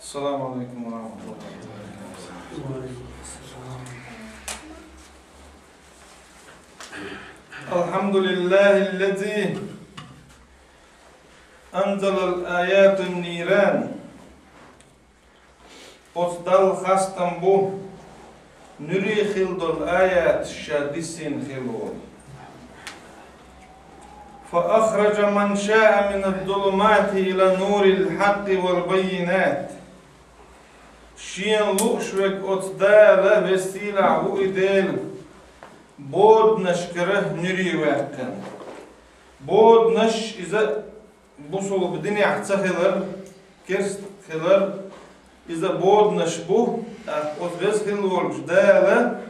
السلام عليكم ورحمة الله وبركاته. الحمد لله الذي أنزل الآيات النيران أصدل خاستم بو نري خلد الآيات الشادسين خلول فأخرج من شاء من الظلمات إلى نور الحق والبينات شين لوشوك أصدال وسيلة وإدال بود نشكره نري واكن بود نش إذا بوصل بدنيا احتخلر كرست خلر إذا بود نشبه أصبز خلول جدالة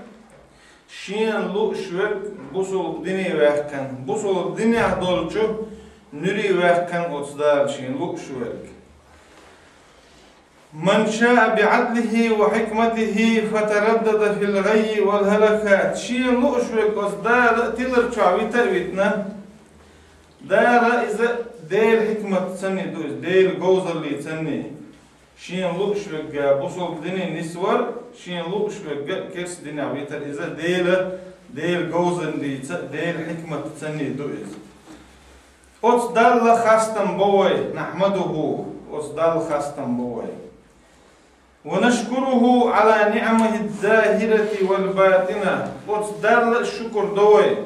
شين لوشوك بوصل بدنيا واكن بوصل بدنيا دولشو نري واكن أصدال شين لوشوك من شاء بعدله وحكمته فتردد في الغي والهلكات شين لؤشوك أصدال تلر شعبي ترويتنا دالا إذا ديل حكمة تسني دوز ديل جوزر اللي تسني شين لؤشوك بوصل بدني نسور شين لؤشوك كرس دنيا ويتر إذا ديل جوزر اللي ديل حكمة تسني دوز أصدال خاستم بوي نحمده أصدال خاستم بوي ونشكره على نعمه الظاهرة والباطنة أصدال الشكر دوي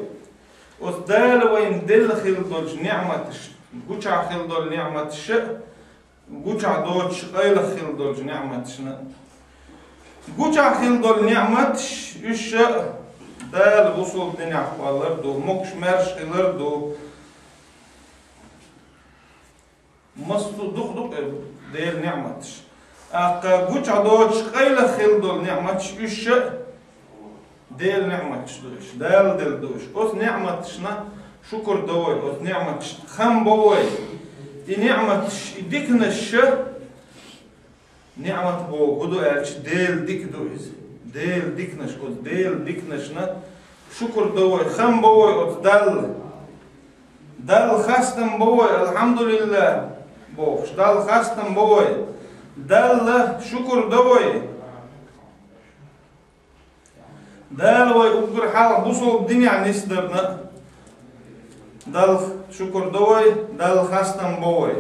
أصدال وين دل خلدوج نعمة قوشع خلدول نعمة الشق قوشع دوج غير خلدوج نعمة شنا قوشع خلدول نعمة الشق دال وصول دنيا خالر دو مكش مرش خلر دو مستو دق ديل نعمة قوش عدوش قيل خلدول نعمتش إيش ديل نعمتش دوش دال دل دوش أس نعمتشنا شكر دوي أس نعمتش خم بوي دي نعمتش ديكنش نعمت بو هدو أرش ديل ديك دويز ديل ديكنش أس ديل ديكنشنا شكر دوي خم بوي أس دال خاستم بوي الحمد لله بوش دال خاستم بوي دال شكر دوي دال ويقدر حال بوصل الدنيا نسدرنا دال شكر دوي دال خاستم بوي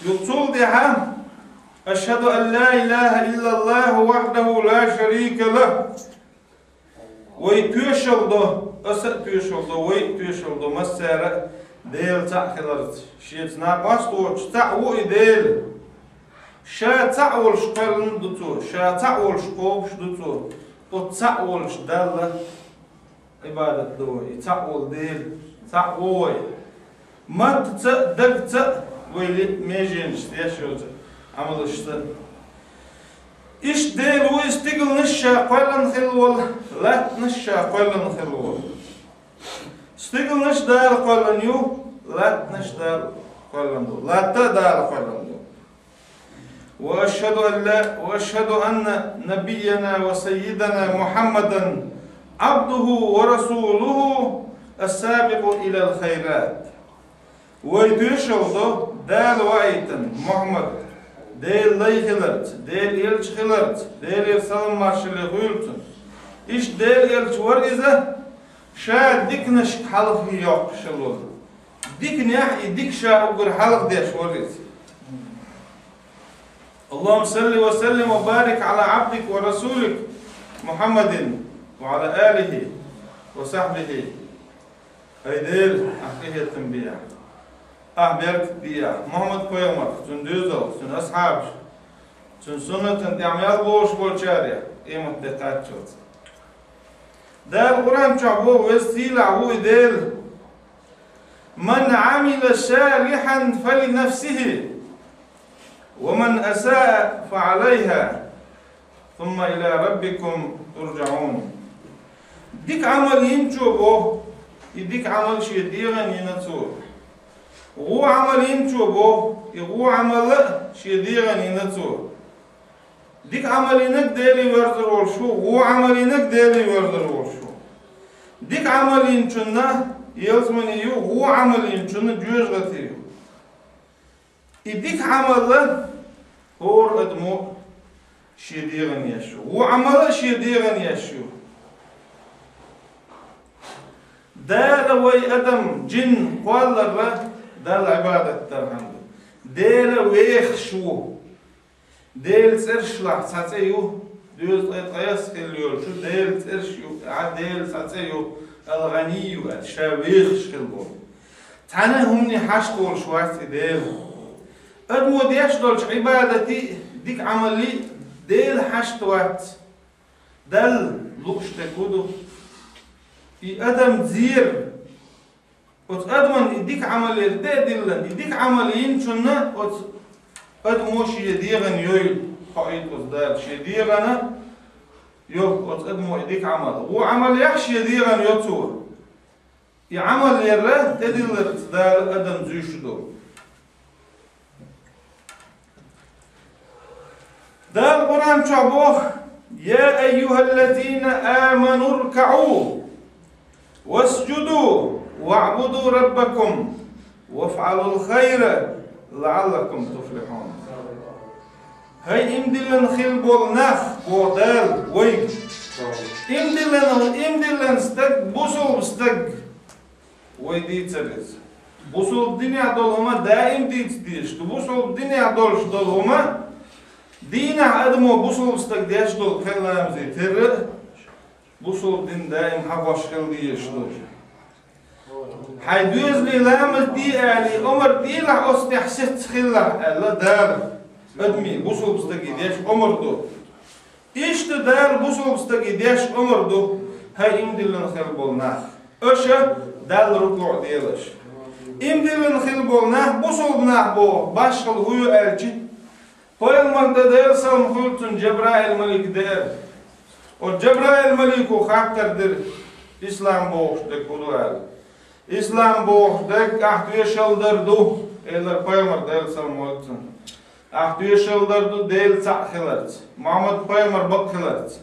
يقول ديها أشهد أن لا إله إلا الله وحده لا شريك له ويتوشل دو أسأل توشل دو ويتوشل دو مسارة ديل تأخلرت شيت ناقصتو تتعوي ديل شا تعول شقلن دتو شا تعول شقوبش دتو وتعول شدالة عبادة دوي تعول ديل تعوي ما تدق ويلي ميجين شتيشوت عمل شتا إيش ديل ويستقل نشا قلن خلول لا نشا قلن خلول استقل نش دار قلن يو لا نش دار قلن دو لا تدار قلن دو وأشهد أن نبينا وسيدنا محمدا عبده ورسوله السابق إلى الخيرات ويدوشل دال وايتن محمد ديل لي خلرت ديل إلش خلرت ديل يرسل مارشل غيرتن إيش ديل إلش ورئزة شا ديك نشك حلق يوق شلول ديك نيح ديك شا أقر حلق ديش ورئزة اللهم صل وسلم وبارك على عبدك ورسولك محمد وعلى آله وصحبه أيديل أخيه التنبيع أحبيرك بيع محمد قيامك تندوزل تن أصحاب تن سنة تعمل بوش بولشاريا إيمة دقات شوت دار القرآن شعبه وسيلة هو ديل من عمل صالحا فلنفسه ومن أساء فعليها ثم إلى ربكم ترجعون ديك عمل ينشوبه يديك عمل شيء ديغن ينتو غو عمل ينشوبه يغو عمل شيء ديغن ينتو ديك عمل ينك ديلي ورزر ورشو غو عمل ينك ديلي ورزر ورشو ديك عمل ينشونا يلزمن يو غو عمل ينشونا جوز غتيو يديك عمل هو أدمو شيديغن يشو وعمل شيديغن يشو دال وي أدم جن قال الرا دال عبادة ترهم دال ويخ شو دال سرشلح ساتيو دوز قياس كليول شو دال سرشيو عدال ساتيو الغني الشاويخ شكلبو تانا همني حاشتول شواتي دال أدمو ديش دولش عبادتي ديك عملي دال حاشتوات دال لوش تكودو في أدم زير وت أدمن يديك عملي دلن يديك عملين شنا وت أدموش يديغن يوي قايد وزدار شيديغنا يو وت أدمو يديك عمل هو عمل يحش يديغن يوتو يعمل يره تدلر تدار أدم زيشدو ده القرآن شعبوه يا أيها الذين آمنوا اركعوا واسجدوا واعبدوا ربكم وافعلوا الخير لعلكم تفلحون هاي امدلن خيل بولناخ بودال ويج امدلن ستك بوصل بستك ويدي ترز بوصل الدنيا دولهما دائم ديش بوصل الدنيا دولش دولهما دينا أدمو بوصل بستك ديش دول كلام زي تر بوصل الدين دائم حواش خل ديش دول حيدوز لي لامل دي علي عمر دي لح أستحسد خلا لا دار أدمي بوصل بستك ديش عمر دو إيش تدار بوصل بستك ديش عمر دو هاي إمدلن خل بولناخ أشا دال ركوع ديلش إمدلن خل بولناخ بوصل بناخ بو باشخل هو ألجي قيل دير سلم خلتن جبرائيل ملك دير وجبرائيل ملك وخاطر در إسلام بوخ دك ودوال إسلام بوخ دك أحتوي شلدر دو إلر قيمر دير سلم خلتن أحتوي شلدر دو ديل سع خلت محمد قيمر بق خلت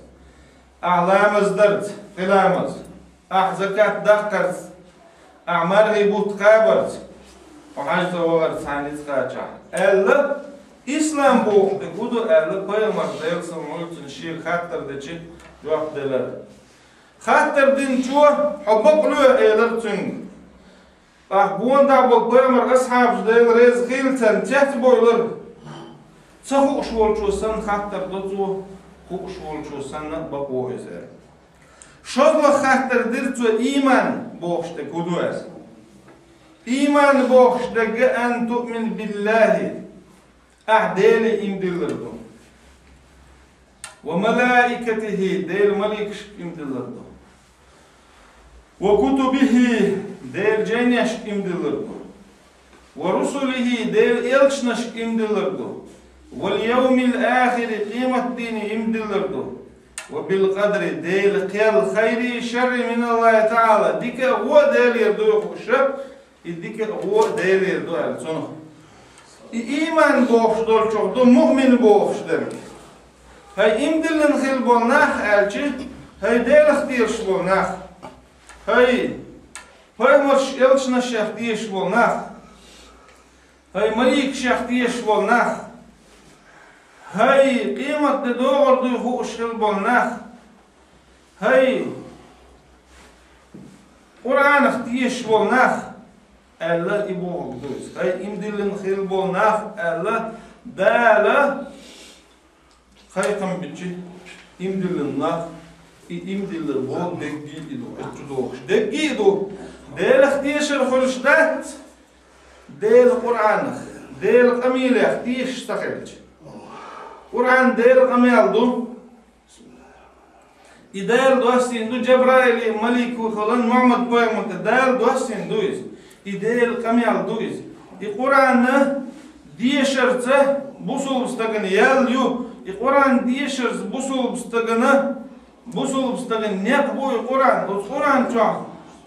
أعلامز درت خلامز أحزكات دقرت أعمار هيبوت قابرت وحاجة وغرت عني تخاجع إلا إسلام بوخ دكودو أهل قيمر ديل سمولتن شير خاطر دجي جواب دلر خاطر دين شو حبق له إيلر تن أحبون دعبو قيمر أصحاب ديل ريز خيلتن تحت بويلر تخوق شوال شو سن خاطر دتو خوق شوال شو سن بقوه إزار شغل خاطر درتو إيمان بوخش دكودو أس إيمان بوخش دك أن تؤمن بالله أعدال إمدلردو وملائكته دير ملك إمدلردو وكتبه دير جنيش إمدلردو ورسله دير إلشنش إمدلردو واليوم الآخر قيمة دين إمدلردو وبالقدر دير قيل خير شر من الله تعالى ديك هو دير يردو الشر ديك هو دير يردو السنة إيمان بوخش دول شوف دو مؤمن بوخش درك هاي إمدلن خيل بولناخ ألشي هاي ديل اختيرش بولناخ هاي مرش إلشنا شاختيش بولناخ هاي مليك شاختيش بولناخ هاي قيمة دوغر دو يخوش خيل بولناخ هاي قرآن اختيش بولناخ ألا إبوه دوز هاي إمدلن خيل بولناخ ألا دالا خايقم بيجي إمدلن ناخ إمدلن بول دقي إدو اتدوخش دقي إدو ديل اختيش الخلشدات ديل قرآن ديل قميل اختيش تخلج قرآن ديل قميل دو إدال دوستين دو جبرائيل ملك وخلان محمد بايمك دال دوستين دويز إدال قميل دويز القرآن ديشرته بوصل بستغن ياليو القرآن ديشرز بوصل بستغن نيقبو القرآن شو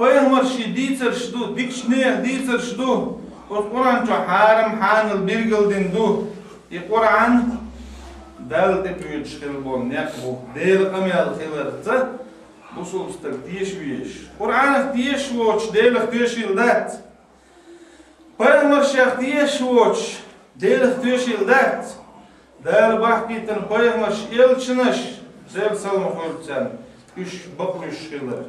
بايمر شي ديتر شدو ديكشنير ديتر شدو القرآن شو حارم حان البرجل دين دو القرآن دال تبيوت شخلبون نيقبو ديل قميل خلرته بوصل بستغن ديش ويش القرآن ديش ووش ديل اختيش يلدات بايمر شيخ ديش ووش ديل اختيش يلدات دال بحكيتن بيغمش إلشنش دال سلم خلتن إش بقرش خلر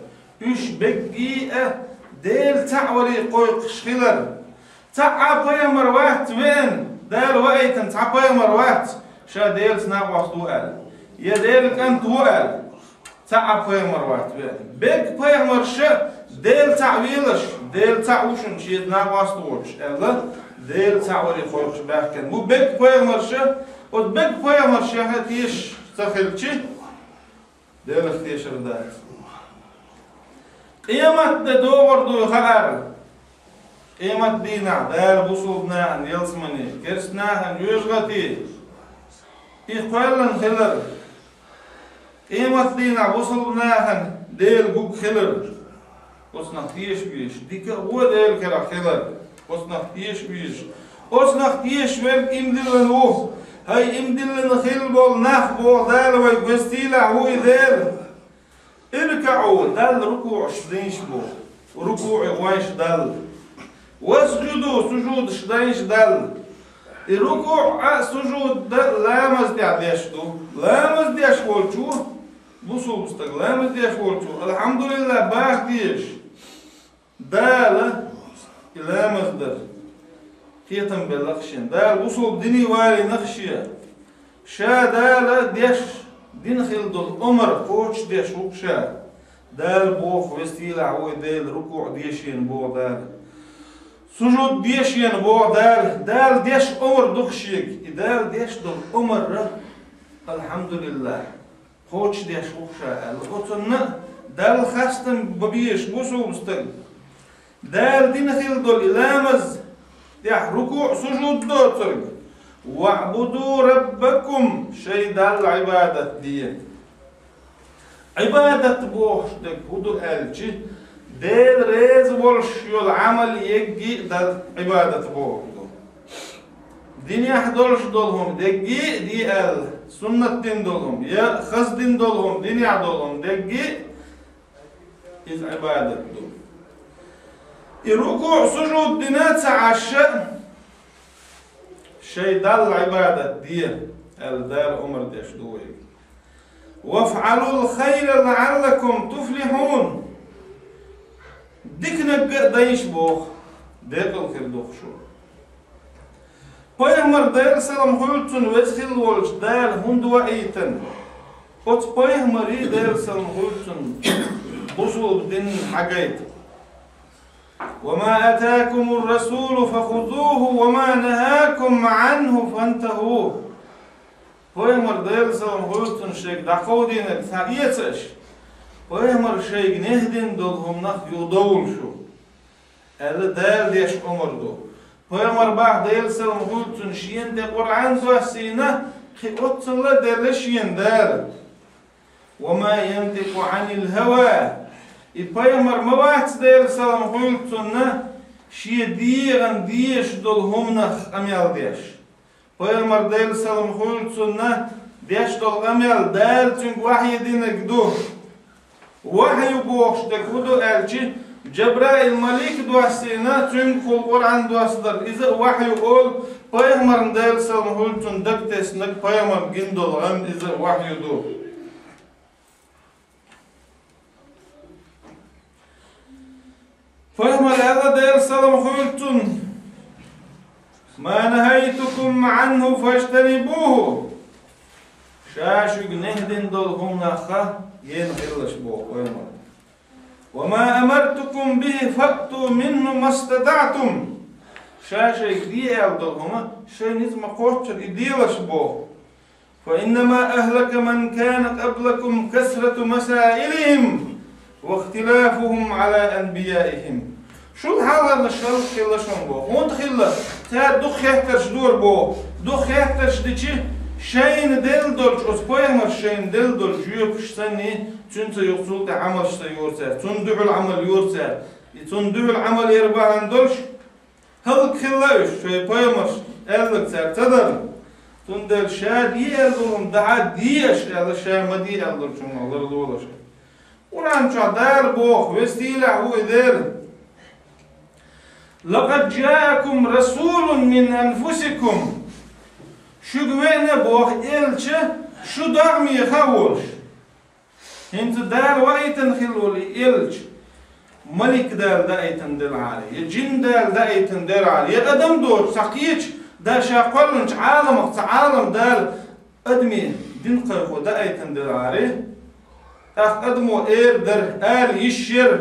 إش بقيئة دال تعوري قوي خلر تعا بيغمر واحد وين دال وقيتن تعا بيغمر واحد شا دال سناق واحد وقال يا دالك أنت وقال تعا بيغمر واحد وين بق بيغمر شا دال تعويلش دال تعوشن شيد ناق واحد وقش ألا دال تعوري قوي خباحكن مو بق بيغمر شا وتبقى فيها مرشحة تيش تخلتشي ديل اختيش ردات قيمت دور دو خلار قيمت دينا دار بصوبنا يلسمني كرسنا يوجغتي إقوالن خلر قيمت دينا بصوبنا ديل بوك خلر وصنا اختيش بيش ديك هو ديل كلا خلر وصنا اختيش بيش وصنا اختيش ويل إمدل نوه هاي إمدل نخيل بول نخ بول دال ويقوستيلا هو دال اركعوا دال ركوع شدينش بول ركوع وايش دال واسجدوا سجود شدينش دال الركوع سجود دال لا مزديع ديشتو لا مزديع شولتو بوصو بستق لا مزديع شولتو الحمد لله باخ ديش دال لا مزدر كيتم باللخشين دال وصل ديني والي نخشية شا دال ديش دين خيل دول عمر كوتش ديش وكشا دال بوخ وستيلا هو دال ركوع ديشين بو دال سجود ديشين بو دال ديش عمر دخشيك دال ديش دول عمر الحمد لله كوتش ديش وكشا الغتن دال خاستم ببيش بوسو بستق دال دين خيل دول لامز يح ركوع سجود دوترق واعبدوا ربكم شيء دال عبادة دي عبادة بوش دك هدو الجي ديل ريز ولش يول عمل يجي دال عبادة بوش دين يحضرش دولهم دقي دي سنة دين دولهم يا خص دين دولهم دين يحضرهم دقي إذ عبادة دول الركوع سجود دينات عشاء شيء دل عبادة دي الدار عمر ديش دوي وافعلوا الخير لعلكم تفلحون ديك نقع دايش بوخ ديك الخير دوخشو بيهمر دير سلام خلطن ويدخل والش دير هندوا ايتن قط بيهمري دير سلام خلطن بصوا بدين حقايت وما أتاكم الرسول فخذوه وما نهاكم عنه فانتهوا بيهمر دير سلام خلطن شيك دعقودين الثائيتش بيهمر شيك نهدين دولهم نخ يدول شو هذا دير ديش عمر دو بيهمر بعد دير سلام خلطن شين دي قرآن زواسينا خي أطلع دير شين دير وما ينطق عن الهوى البيامر موات دير سلام خلطن شي ديرن ديش دولهم نخ أميال ديش بيامر دير سلام خلطن ديش دول أميال دال تنك وحي دينك دو وحي بوخش دكودو ألشي جبرائيل ملك دواسينا تنك القرآن دواسدر إذا وحي قول بيامر دير سلام خلطن دكتس نك بيامر جندول غم إذا وحي دو فيهمر هذا دير سلام خلطن ما نهيتكم عنه فاجتنبوه شاشق نهدن دولهم نخا ينقلش بوه وما أمرتكم به فأتوا منه ما استطعتم شاشق ديال دولهم شيء نزم قوتر إديلش بوه فإنما أهلك من كان قبلكم كثرة مسائلهم واختلافهم على أنبيائهم شو الحالة نشغل خلاشون بو هون خلا تا دخ يحترش دور بو دخ يحترش ديشي شين دل دولش أسبوعمر شين دل دولش يوكش سني تنسى يقصول عمل شتا يورسا تندعو العمل يورسا تندعو العمل يربعن دولش هل خلاش في بيمر ألك سار تدر تندل شادي ألهم دعا ديش أل شامدي ألهم الله رضوله شيء وران شادار بوخ وستيلا هو دير لقد جاءكم رسول من أنفسكم şu güvene boh elçi şu dağmı havurş. Hinti dal vayten khiluli elç. Malik dal da ayten del ali. Ya cin dal da ayten del ali. Ya adam dor saqiyiç da şaqalınç alam dal admi din qarqo da ayten del ali. Admo der al yişir.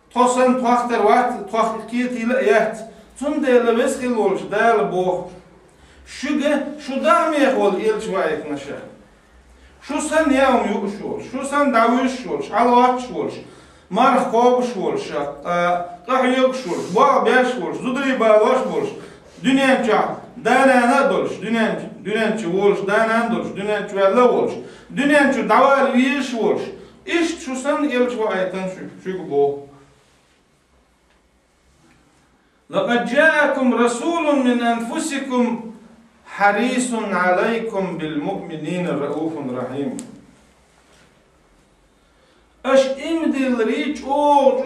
Tosan toxtar vaxt toxkiyetiyle yaht. Tun dal bes khilulş dal boh. Şu dağmı yaqol elç vayetnaşa. Şu sen yağım yuquşul, şu sen davuşul, alvatşul, marx qobuşul, qahyuqşul, bağbeşul, zudri bağlaşul, dünyança, danana doluş, dünyança oluş, danan doluş, dünyança valla oluş, dünyança daval viyiş oluş. İşte şu sen elç vayeten şu bu. لَقَدْ جَاءَكُمْ رَسُولٌ مِنْ أَنْفُسِكُمْ حَرِيصٌ عَلَيْكُمْ بِالْمُؤْمِنِينَ رَؤُوفٌ رَحِيمٌ. Aş imdilri çok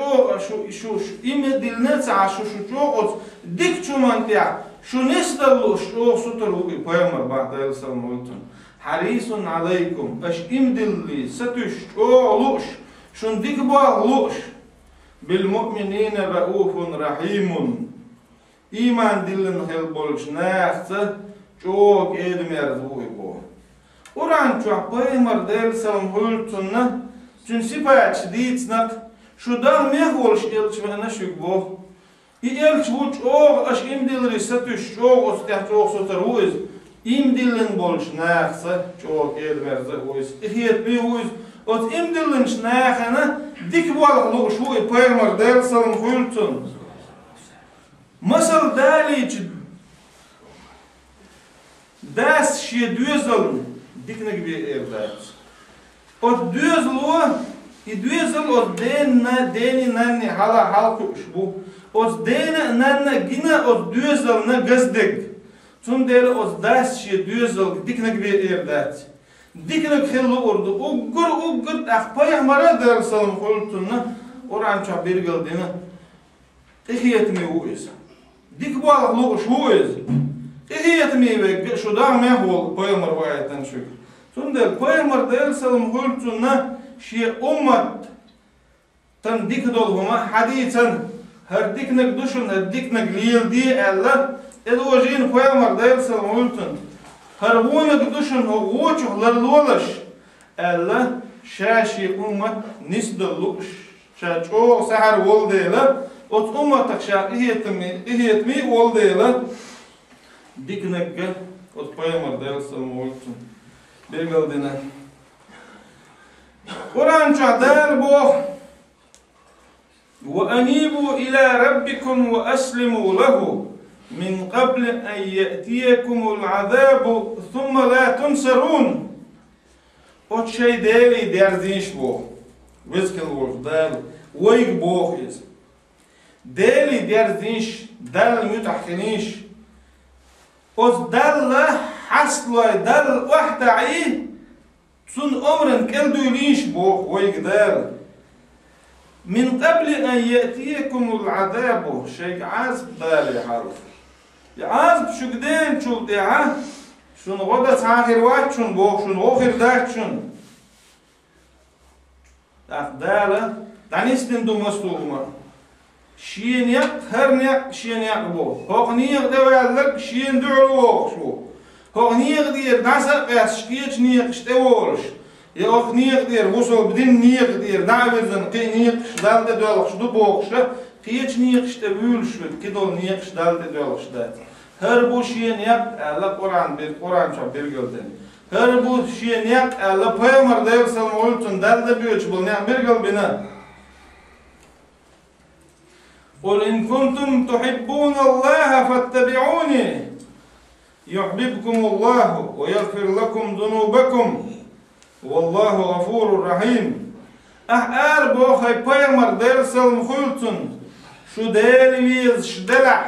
şu imdilne ça şu çok dik çumantiya şu nesdallu şu suturu peygamber ba'da sallallahu aleyhi ve sellem harisun aleykum aş imdilli satüş oluş şun dik bağluş bil mu'minine raufun rahimun iman dillin hel bolş nahsa çok edmer bu oran çok peygamber del sallallahu aleyhi ve sellem Çünkü sipayatçı diyetsnak şu dağ mehvolş elçmene şük bu. Elç bu çok aş imdilri satüş çok ostah çok sotar uyuz. İmdilin bolş nahsa çok elmerze uyuz. İhiyet bir uyuz. Ot imdilin nahana dik bolğulu şu peygamber der sallam hultun. Masal daliç das şi düzeln dikne gibi evlat. Ot düzlu o deni nanni hala halku bu. O deni nanna gina o düzl na gazdik. Tun deli o das şi düzl dikne gibi evlat. Dikne khillu ordu. Uggur peygamber der sallam hultunna oran ça birgal dena. İhiyetmi uyuz. Dik bağlı şu uyuz. İhiyetmi ve şu da mehvol peygamber vayetten şu. Tunda peygamber der sallam hultunna şi ummat tan dik dolhuma hadithan her diknek düşün her diknek liyildi Allah edojin peygamber der sallam hultun her wonak düşün o goçuqlar lolaş Allah şaşi ummat nisdalluş şaço sahar voldela ot ummatak şa ihiyetmi voldela diknek ot peygamber der sallam hultun Birgaldina. Kur'an der bu. Ve anibu ila rabbikum ve aslimu lehu min qabl en ye'tiyekumul azabu thumma la tunsarun. O şey deli derzinş bu. Vezkel bu der. Vayg bu is. Deli derzinş dal mütahkiniş. O dalla حصل دل واحدة عيه تون أمرا كالدو ليش بو ويقدر من قبل أن يأتيكم العذاب شيء عازب دالي حرف عازب شو قدين شو ديها شون غدا آخر واحد شون بو شون آخر داك شون دالة دانيستن دو مستوغما شين يق هر نيق شين يق بو هوق نيق دوالك شين دعلو شو Hoch nier dir nasa es skiet nier stewolsch. Je och nier dir wosol bedin nier dir davidzen ke nier stalde dolch du bochsche. Kiet nier stewulsch wird kidol nier stalde dolch dat. Her bu şien yap Allah Kur'an çap birgelden. Her bu şien yap Allah peygamber dersen oltun dalde büyüç bul ne birgel bina. Qul in kuntum tuhibbun Allah fattabi'uni. يحببكم الله ويغفر لكم ذنوبكم والله غفور رحيم أحال بوخي بيمر درسل مخلطن شو دال ويز شدلع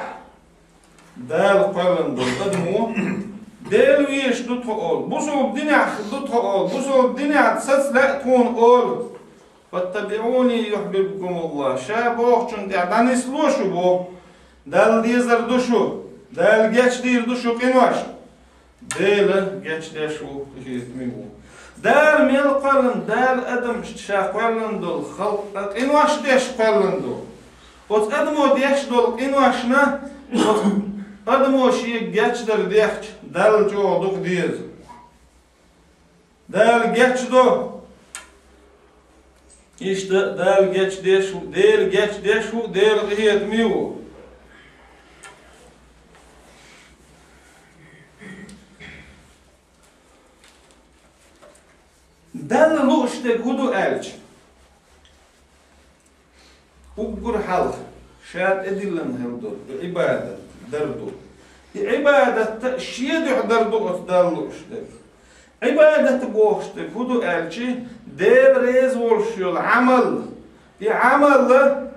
دال قلن دل دال ويش دوتها أول بوسو بدنيا دوتها أول بوسو بدنيا تسس لا تكون أول فاتبعوني يحببكم الله شابوخ چون دعدان اسلوشو بو دال ديزر دوشو Dal geç dir du şu qinvaş. ديل جتش دشو يتميو دال ميل قلن دال أدم شاقلن دول خلق إن واش دش قلن دول وت أدمو ديش دول إن واشنا أدمو شيء جتش در ديش دال جو دوك ديز دال جتش دو İşte del geç deşu, del geç deşu, del yetmiyor. Del lu işte hudu elç. Ugur halk, şahat edilen heldur, ibadet, derdu. İbadet şiyedu derdu otdallu işte. İbadet bu işte hudu elçi. دير والشيول عمل يعمل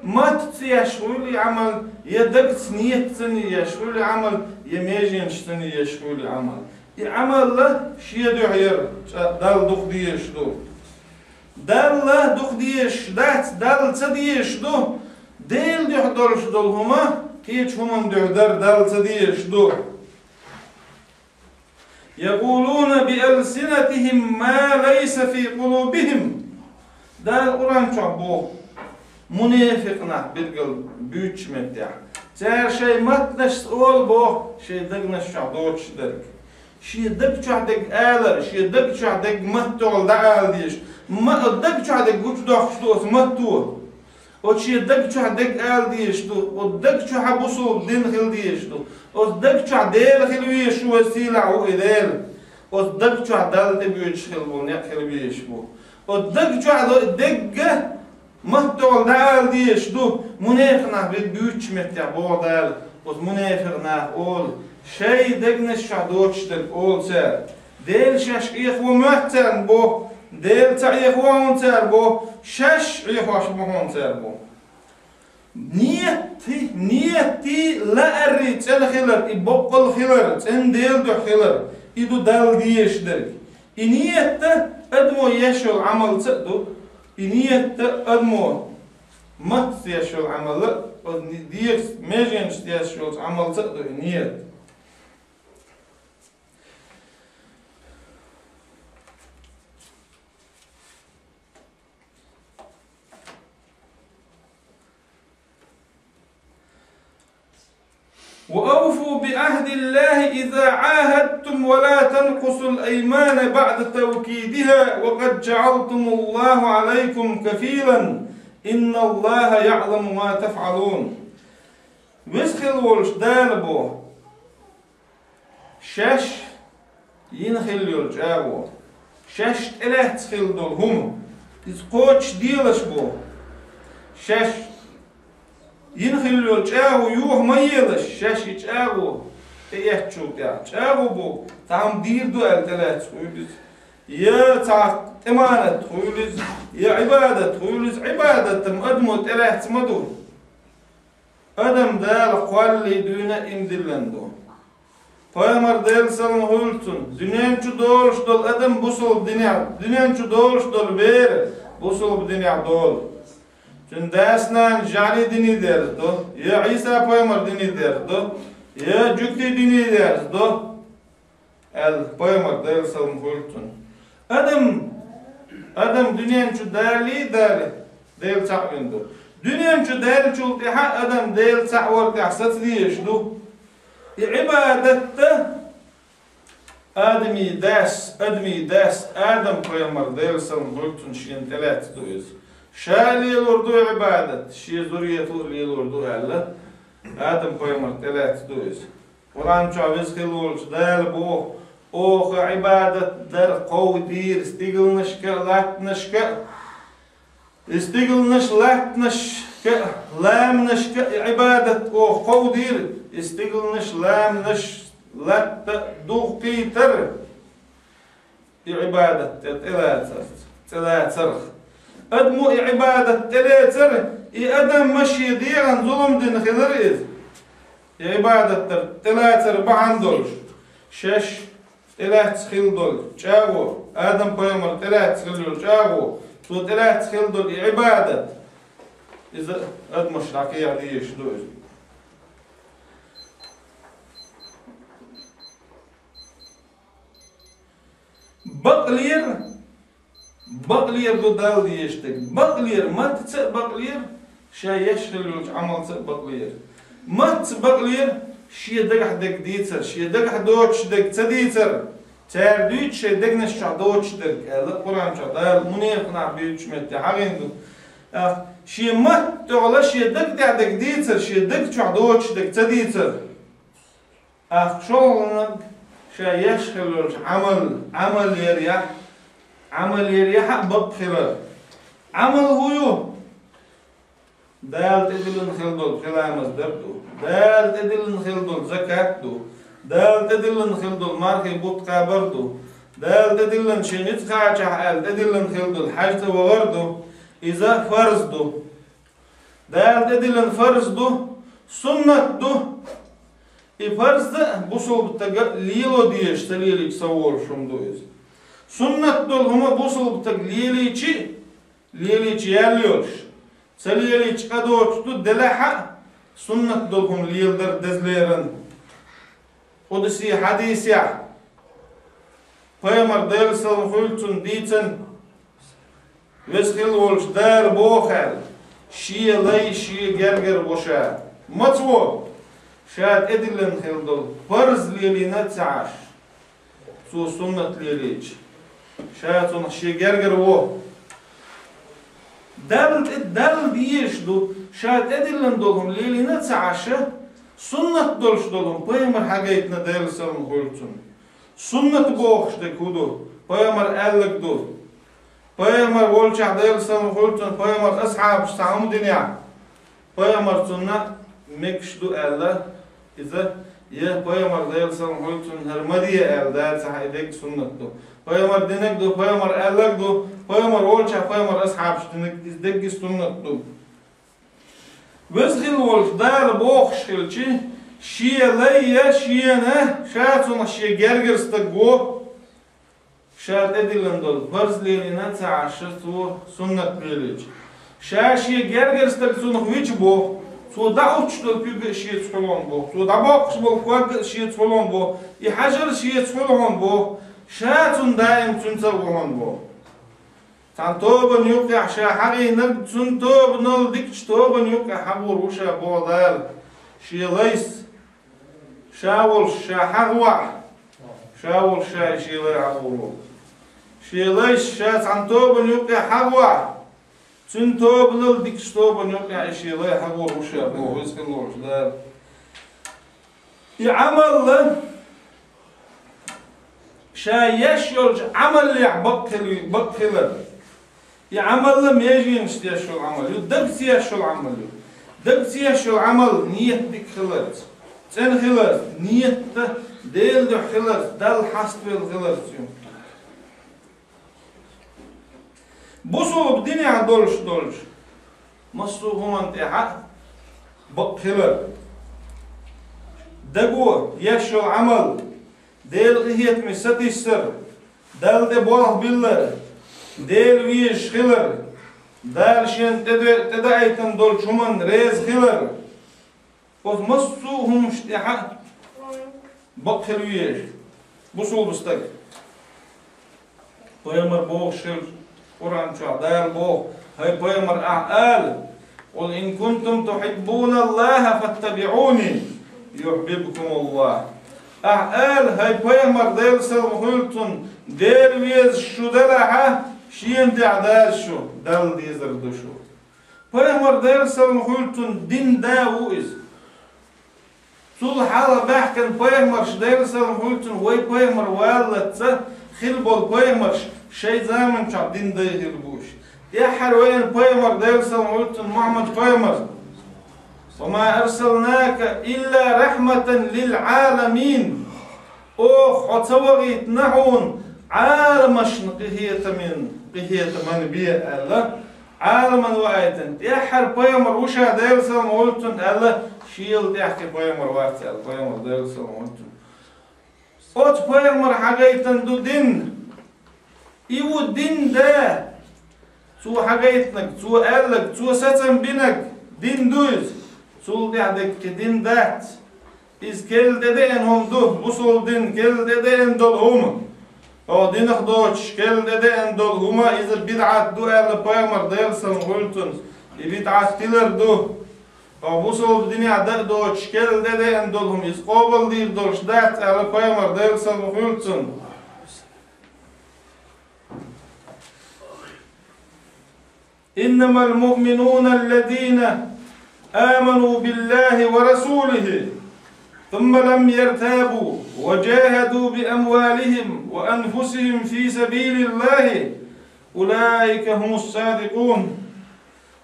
ما تيشول يعمل يدك سنية سني يشول عمل يميجين سني يشول عمل يعمل شيء دعير دال دخ ديش دو دال دخ ديش دات دال تديش دو ديل دحضرش دول هما كيش هما دحضر دال تديش دو يقولون بألسنتهم ما ليس في قلوبهم ده القرآن شعبه منافقنا بالقل بيوتش مبتع تار شيء متنش أول بو شيء دقنش شعدوش درك شيء دق شعدق آلر شيء دق شعدق متول دعال ديش ما دق شعدق قوش دوخش دوس متول وشيء دق شعدق آل ديش دو ودق شعبوسو دين خل ديش دو ودق شعديل خلويش وسيلة وإدال ودق شعدال تبيوش خلبون يخلويش بو ودق شعدق دق متول دعال ديش دو منافقنا بيوتش متع بو دال ومنافقنا أول شيء دقنش شعدوش دل أول سار ديل شاش إخوة مهتن بو ديل تعيق وان سار بو شاش إخوة شبهون سار بو نيتي لا أريد الخلر يبقى الخلر تن ديل دو خلر يدو دال ديش درك نيت أدمو يشو عمل تقدو نيت أدمو مت يشو عمل ديك ميجنش يشو عمل تقدو نيت وأوفوا بعهد الله إذا عاهدتم ولا تنقصوا الأيمان بعد توكيدها وقد جعلتم الله عليكم كفيلا إن الله يعلم ما تفعلون ويسخل ولش دالبو شاش ينخل يلجابو شاش إله تخل دول هم تسقوش ديلش بو شاش ينخل يلجاو يوه ميلش شاش يجاو تيحشو تيحشو بو تعم دير دو التلات يا تاع إمانة خويلز يا عبادة خويلز عبادة مقدمو تلات مدو أدم دال قوالي دونا إمدلندو Paymar del salın hultun dünyançu doğruş dol adam busul dünya dünyançu doğruş dol ver busul dünya dol tün desnan jani dini derdo ya İsa paymar dini derdo ya cükti dini derdo el paymar del salın hultun adam dünyançu dali del sa'yundu dünyançu del çultiha adam del sa'war kahsat diyişdu عبادته آدمي داس آدم قيمر ديل سلم قلتن شين ثلاث دوز شالي الوردو عبادة شي ذرية لي الوردو هلا آدم قيمر ثلاث دوز قرآن شعبز خلولش دال بو أوخ عبادة در قو دير استيقلنشك لاتنشك استيقلنش لاتنشك لامنشك عبادة أوخ قو دير استيقلنش لامنش لات دوقيتر عبادة تلاتر أدمو عبادة تلاتر أدم مشي ديران ظلم دين خلر إذ عبادة تلاتر بعندولش شش تلات خل دول جاو آدم قيمر تلات خل جاو تو تلات خل دول عبادة إذا أدمش رقيع ديش دوز بقلير دو دال ديشتك بقلير ما تتسق بقلير شا يشغل عمل تسق بقلير ما تسق بقلير شي دقح دق ديتر شي دقح دوتش دق تديتر ترديت شي دقنش شا دوتش دق القرآن شا دال منير قناع بيتش متى حقين دو شي ما تعلى شي دق ديتر شي دق شا دوتش دق تديتر شغلنك شا يشغل عمل يريح عمل يريح بقخرة عمل هو دال تدل نخلدل خلامز دبدو دال تدل نخلدل زكاتدو دال تدل نخلدل ماركي بوتقا بردو دال تدل نشينيت خاچا حال تدل نخلدل حاجة وغردو إذا فرزدو دال تدل فرزدو سنتدو فرز بوصل بتاع ليلو ديش تليلي تصور شمدو إز سنة دول هما بوصل بتاع ليلي ياليوش تليلي قدوش تو دلحة سنة دول هم ليل در دزليرن قدسي حديثي پیامبر دل سلام خلتون دیتن وسخل ولش دار بوخل شیه لای شیه گرگر بوشه متو شاد ادلن خلدل فرز لیلی نتعش سو سنت لیلیچ شاد سن شیه گرگر و دل دیش دو شاد ادلن دولهم لیلی نتعش سنت دولش دولهم پیامبر حاجیتنا دل سلام خلتون سنت بوخش دکودو پیامبر الگ دو پیامبر ولچ دل سلام خلتون پیامبر اصحاب سام دنیا پیامبر سنت مکش دو الله إذا يه پیامبر دل سلام خلتون هرمدیه ال دار صحیح سنت دو پیامبر دینک دو پیامبر الگ دو پیامبر ولچ پیامبر اصحاب دینک دک سنت دو وزخل ولچ دار بوخش خلچی شیه لیه شیه نه شاید سونا شیه گرگرستک گو شاید ادیلن دل فرض لیلی نتعشه تو سنت لیلیج شاید شیه گرگرستک سونا ویچ بو سو دعوتش دل پیوگه شیه تفلون بو سو دعوتش بو خواه شیه تفلون بو ای حجر شیه تفلون بو شاید سون دائم تنترغون بو تان توبن يوقع شا حقي نب تن توب نل ديكش توبن يوقع حبور وشا بو دال شي ليس شاول شا حغوع شاول شا شي لي عبورو شي ليس شا تان توبن يوقع حغوع تن توب نل ديكش توبن يوقع شي لي حبور وشا بو ويسكلوش دال يعمل شا يشيرج عمل بقل يعمل لم يجي يشتيشو العمل يدبسي يشو العمل دبسي يشو العمل نية ديك خلت تن خلت نية ديل دو خلت دل حسب الخلت بوصو بدنيا دولش مصو هم انتحا بقلت دقو يشو العمل ديل غيت مساتي السر دل دي بواه بالله ديل ويش خلر دال شين تدعيتن دول شمن ريز خلر قد مصوهم اشتحا بقل ويش بصول بستك بيامر بوغ شل قرآن شع دال بوغ هاي بيامر أعقال قل إن كنتم تحبون الله فاتبعوني يحببكم الله أعقال هاي بيامر ديل سلمخلتن ديل ويز شو دلحا شين تعدال شو دل ديزر دو شو بيامر ديل سلمخلتن دين داو إز طول حالة بحكن بيامر ديل سلمخلتن وي بيامر والت خلبول بيامر شي زامن شع دين دي هربوش يحر وين بيامر ديل سلمخلتن محمد بيامر وما أرسلناك إلا رحمة للعالمين أوخ حتوغيت نحون عالمشن قهية من بيه الله عالما وآيتن يحر بيامر وشا ديل سلام قلتن الله شيل تحكي بيامر واتي بيامر ديل سلام قلتن أوت بيامر حقيتن دو دين إيو دين دا تو حقيتنك تو قالك تو ستن بينك دين دوز سول ديك دين دات إز كل دين هم دو بوصل دين كل دين دول هم او دينخ دوتش كل دي اندول هما إذا بدعات دو أهل بايمر ديل سنغولتون بدعات تلر دو او بوصل بدنيا دوتش كل دي اندول هم يسقوبل دير دولش دات أهل بايمر ديل سنغولتون إنما المؤمنون الذين آمنوا بالله ورسوله ثم لم يرتابوا وجاهدوا بأموالهم وأنفسهم في سبيل الله أولئك هم الصادقون.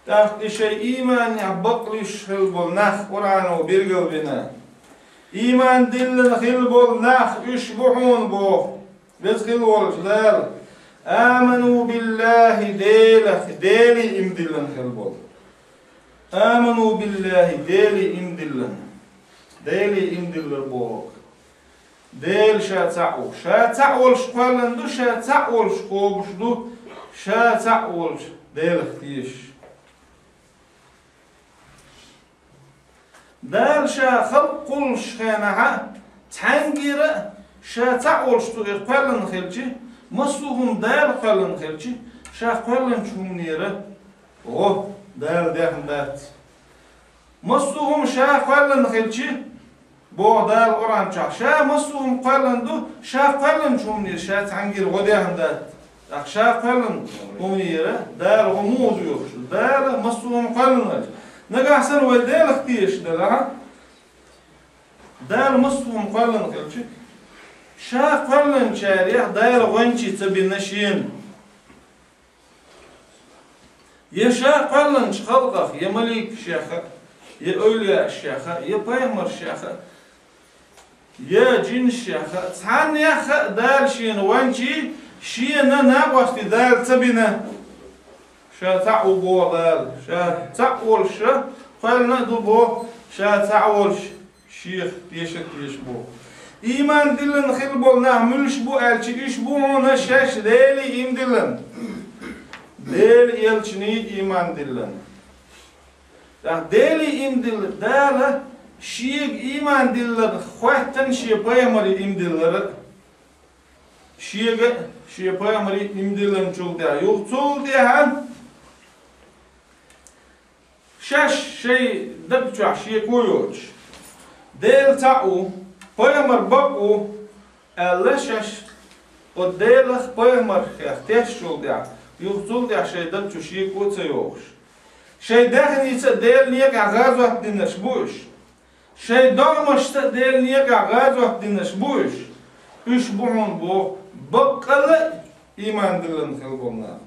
تحت شيء إيمان يعبقلش خلبول نخ قرآن وبرقل بنا إيمان دل خلبول نخ يشبحون بو بس خلبول شدال آمنوا بالله ديلي إمدلن خلبول آمنوا بالله ديلي إمدلن ديلي إمدلن بوك ديل شاتعو شاتعول شقالن دو شاتعول شقوبش دو شاتعول ديل اختيش دال شا خلقل شخانها تحنجر شاتعول شتو إقبالن خلشي مصوهم دال قلن خلشي شا قلن شمنيره اوه دال دهن دات مصوهم شا قلن خلشي بو دال قران شا مصوهم قلن دو شا قلن شمنير شا تعنجر ودهن دات شا قلن شمنيره دال غموض يوش دال مصوهم قلن نجا حسن ودال اختيش دال مصوهم قلن خلشي شا قلن شاريح داير غنشي تبينشين يا شا قلن شخلقخ يا مليك شيخة يا أولياء شيخة يا بايمر شيخة يا جن شيخة تحن يخ دار شين وانشي شينا ناقوستي دار تبينه شا تعو بو دار شا تعول شا قلن دو بو شا تعول شيخ تيشك بو إيمان دلن خلبول نعملش بو ألشي إش بو هنا شاش ديلي إيم دلن ديل يلشني إيمان دلن ديلي إيم دلن دالا شيق إيمان دلن خواتن شي بايمري إيم دلن شيق شي بايمري إيم دلن چول ديها يوغتول ديها شاش شي دبچوح شي كويوش ديل تعو بايمر بقو ألشش قديلخ بايمر اختيش شول ديع يغزول ديع شي دبچو شي كوتsa يوغش شي داخني ديل نيك عغاز وقت دينش بوش شي دعمش ديل نيك عغاز وقت دينش بوش إش بوهن بو بقل إيمان دلن خلبونا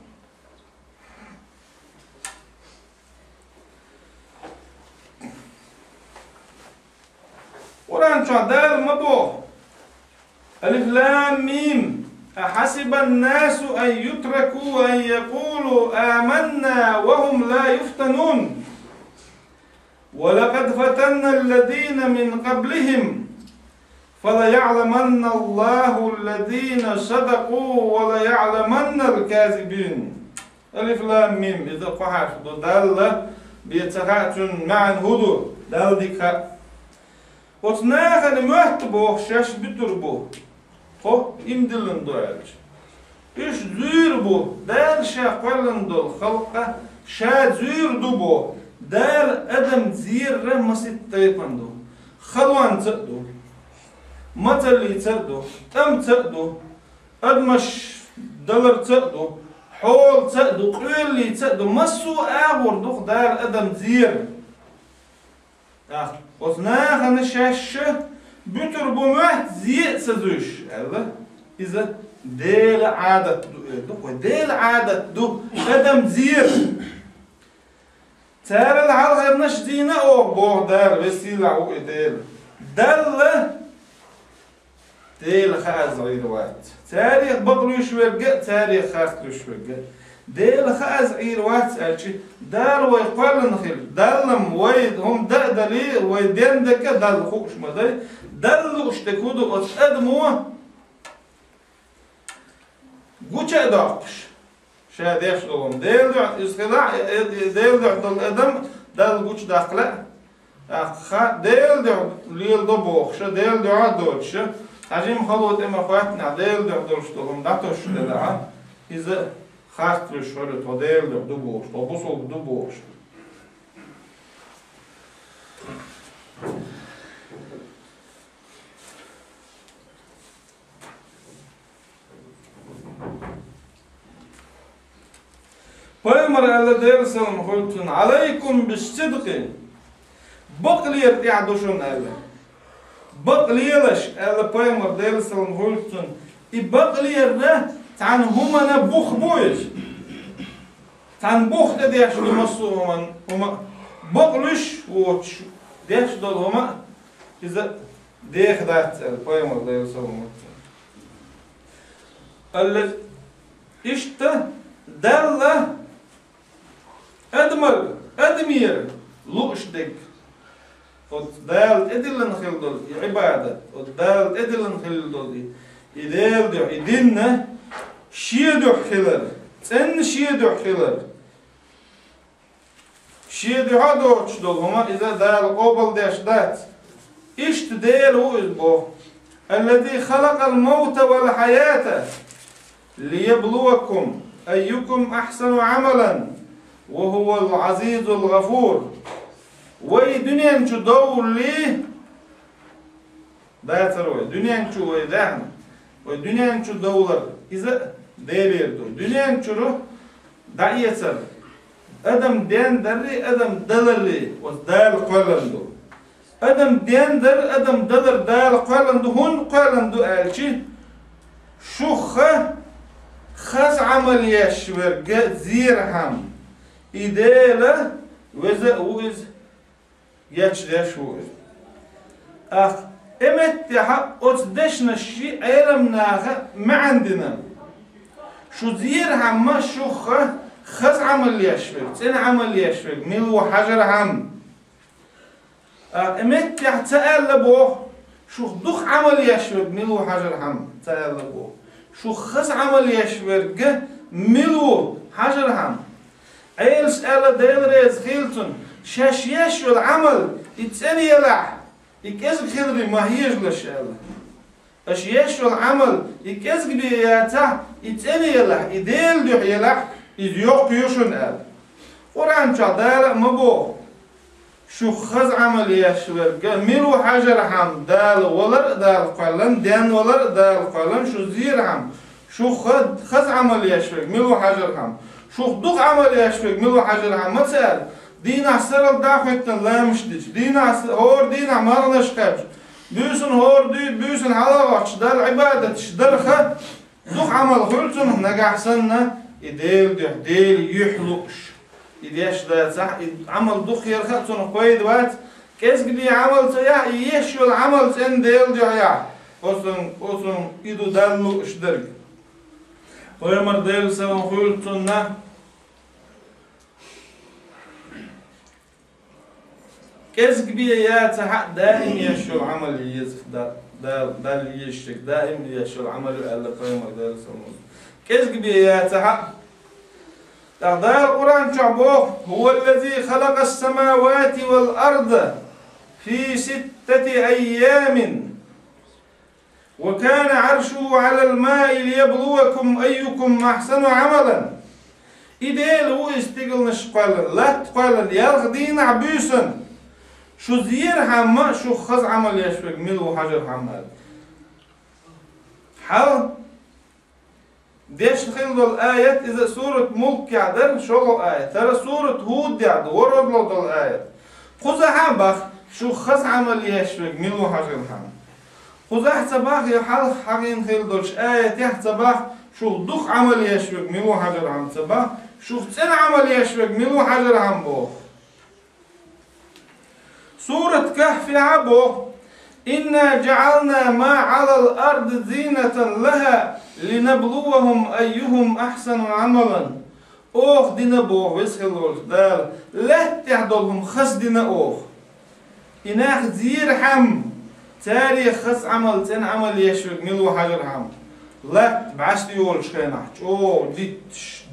قرآن شعدال مبو ألف لام ميم أحسب الناس أن يتركوا أن يقولوا آمنا وهم لا يفتنون ولقد فتنا الذين من قبلهم فليعلمن الله الذين صدقوا وليعلمن الكاذبين. ألف لام ميم إذا قحر دال بيتقاتن معا هدو دال ديكا وتناخن مهتبو شاش بتربو خو إمدلن دوالج إش زير بو دال شا قلن دول خلقه شا زير دو بو دال أدم زير رمسي تيقندو خلوان تقدو متلي تقدو أم تقدو أدمش دلر تقدو حول تقدو قيلي تقدو مسو آور دوخ دال أدم زير وثناخن شاش بتر بمهت زيت سدوش هذا إذا ديل عادة ديل عادة دو أدم زير تار العالغ نشدينا أو بوه دار بسيلة أو ديل دل ديل خاز غيروات تاريخ بقلوش ورقة تاريخ خاصلوش ورقة ديل خاز غيروات ألشي دار ويقال نخيل دلم ويد هم دلي ويدين دكا دل خوش مدري دلوش تكودو أتقدموا قوشة داقش شاديش لهم ديل دع إسقلاع ديل دع دل أدم دل قوش داقلا ديل دع ليل دبوخش ديل دع دوتش خجيم خلوت إما خواتنا عديل دعدلش دلهم دعتوش دلعا إذا خاطر شهرت وديل دعدوبوش وبصل دعدوبوش Peygamber Allah sallam hultun aleykum bis-sidqi baqliyat ya'duşun Allah baqliyalash Allah Peygamber sallam hultun ibaqliyarna tan humana bukhboyş tan buh dedi yaşlı masuman huma baqluş o deş dol huma iza dekhdat Peygamber sallam Allah işte dalla أدمير لوشدك ودال إدلن خلدل عبادة ودال إدلن خلدل إدال دو إدلنا شيدو خلر تن شيدو خلر شيدو هادو تشدل هما إذا دال قبل داشدات إشت دال وإزبو الذي خلق الموت والحياة ليبلوكم أيكم أحسن عملا وهو العزيز الغفور وي دنيا نشو دور لي دا تروي دنيا نشو وي دهن وي دنيا نشو دولر إذا دير دو دنيا نشو دا يسر أدم دين دري أدم دلري وزدال قلندو أدم دين در أدم دلر دال قلندو هون قلندو ألشي شوخ خاص عمل يشور زير هم إدالة وزا وز يشدش وز أخ إمتها أتدشنا الشيء علمناها ما عندنا شو زير هم ما شو خاص عمل يشور تين عمل يشور ملو حجر هم إمتها تقلبوه شو دخ عمل يشور ملو حجر هم تقلبوه شو خاص عمل يشور ملو حجر هم أيلس ألا ديل ريز خيلتون شاش يشو العمل يتسني يلح يكزق خدري ما هيج لش ألا أش يشو العمل يكزق بياتا يتسني يلح يديل ديح يلح يديوق يوشن ألا قرآن شعدالة مبو شو خز عمل يشور ميلو حجر هم دال ولر دال قلن دين ولر دال قلن شو زير هم شو خز عمل يشور ميلو حجر هم شو دوق عمل يشفق ملو حجر هم مثال دينا سرل داخلتن لا مشدش دينا هور دينا مرنش قبش بيوسن هور ديد بيوسن حلاوة دار عبادة دار خ دوق عمل خلصن نجح سنة يديل ديل يحلقش يديش ده صح عمل دوق يرخصن قيد وقت كيس قدي عمل سيا يشو العمل سن ديل جايا أصلا يدو دلو اشدرج ويمر ديل سوى خلصنا كيس قبيه يا تحق دائم يشو العمل يزخ دا اللي يشتك دائم يشو العمل على قيمة ديل سوى كيس قبيه يا تحق تقدر القرآن شعبوه هو الذي خلق السماوات والأرض في 6 أيام وكان عرشه على الماء ليبلوكم أيكم أحسن عملا إذا لو استقل نشقال لا تقال يالغدين عبيسا شو زير حما شو خز عمل يشفق ملو حجر حماد حال ديش خلد الآيات إذا سورة ملك يعدر شغل آية ترى سورة هود يعدر ورد لد الآيات خذ حبخ شو خز عمل يشفق ملو حجر حماد خذ احتباخ يحل حقين خلدوش آية يحتباخ شو دخ عمل يشفق ملو حجر عم تباخ شو تن عمل يشفق ملو حجر عم بوخ سورة كهف عبو إنا جعلنا ما على الأرض زينة لها لنبلوهم أيهم أحسن عملا أوخ دينا بوخ ويسخلوش دال لا تعدلهم خس دينا أوخ إناخ زير حم تاريخ خس عمل تن عمل يشفق ملو حجر حم لا بعشت يولش خيناحش أوه